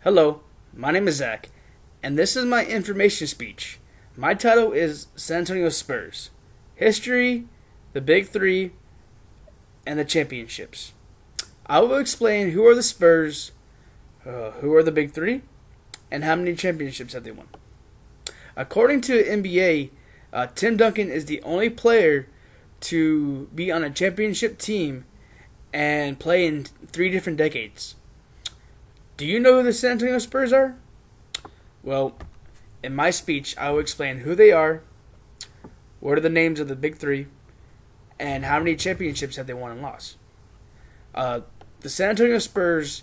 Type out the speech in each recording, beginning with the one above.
Hello, my name is Zach, and this is my information speech. My title is San Antonio Spurs History, the Big Three, and the Championships. I will explain who are the Spurs, who are the Big Three, and how many championships have they won. According to the NBA, Tim Duncan is the only player to be on a championship team and play in three different decades. Do you know who the San Antonio Spurs are? Well, in my speech, I will explain who they are, what are the names of the Big Three, and how many championships have they won and lost. The San Antonio Spurs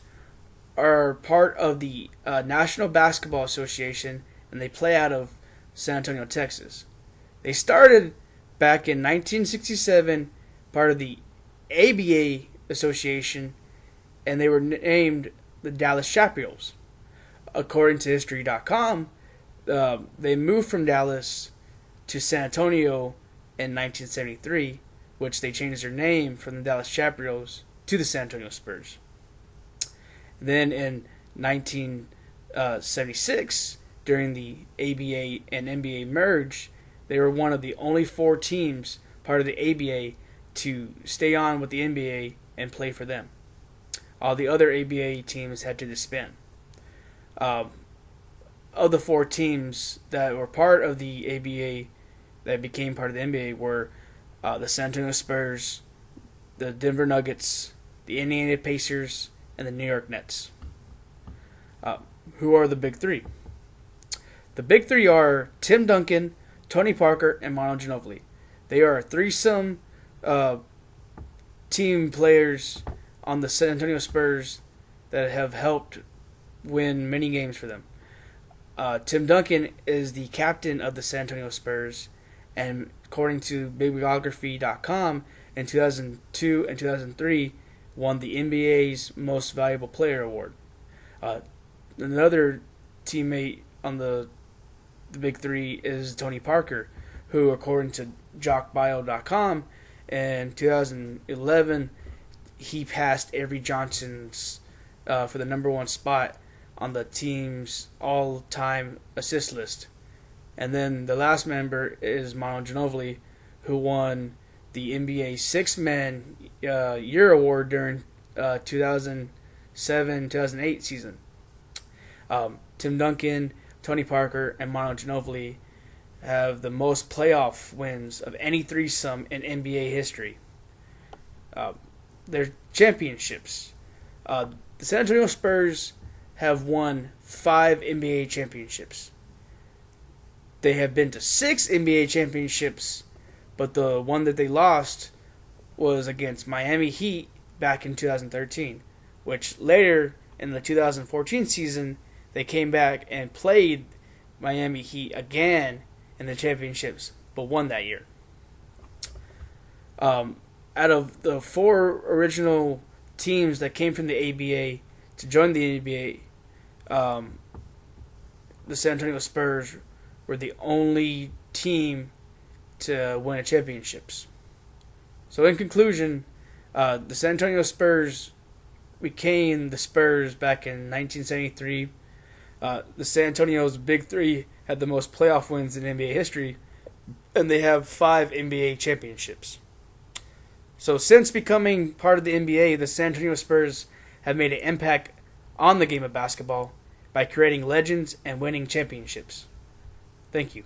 are part of the National Basketball Association, and they play out of San Antonio, Texas. They started back in 1967, part of the ABA Association, and they were named the Dallas Capitals. According to History.com, they moved from Dallas to San Antonio in 1973, which they changed their name from the Dallas Capitals to the San Antonio Spurs. Then in 1976, during the ABA and NBA merge, they were one of the only four teams part of the ABA to stay on with the NBA and play for them. All the other ABA teams had to disband. Of the four teams that were part of the ABA that became part of the NBA were the San Antonio Spurs, the Denver Nuggets, the Indiana Pacers, and the New York Nets. Who are the Big Three? The Big Three are Tim Duncan, Tony Parker, and Manu Ginobili. They are threesome team players on the San Antonio Spurs that have helped win many games for them. Tim Duncan is the captain of the San Antonio Spurs, and according to bibliography.com, in 2002 and 2003, won the NBA's Most Valuable Player award. Another teammate on the Big Three is Tony Parker, who, according to jockbio.com, in 2011, he passed Avery Johnson's for the number one spot on the team's all-time assist list. And then the last member is Manu Ginobili, who won the NBA Six-Man Year Award during 2007-2008 season. Tim Duncan, Tony Parker, and Manu Ginobili have the most playoff wins of any threesome in NBA history. Their championships. The San Antonio Spurs have won 5 NBA championships. They have been to 6 NBA championships, but the one that they lost was against Miami Heat back in 2013, which later in the 2014 season, they came back and played Miami Heat again in the championships, but won that year. Out of the 4 original teams that came from the ABA to join the NBA, the San Antonio Spurs were the only team to win a championships. So in conclusion, the San Antonio Spurs became the Spurs back in 1973. The San Antonio's Big Three had the most playoff wins in NBA history, and they have 5 NBA championships. So since becoming part of the NBA, the San Antonio Spurs have made an impact on the game of basketball by creating legends and winning championships. Thank you.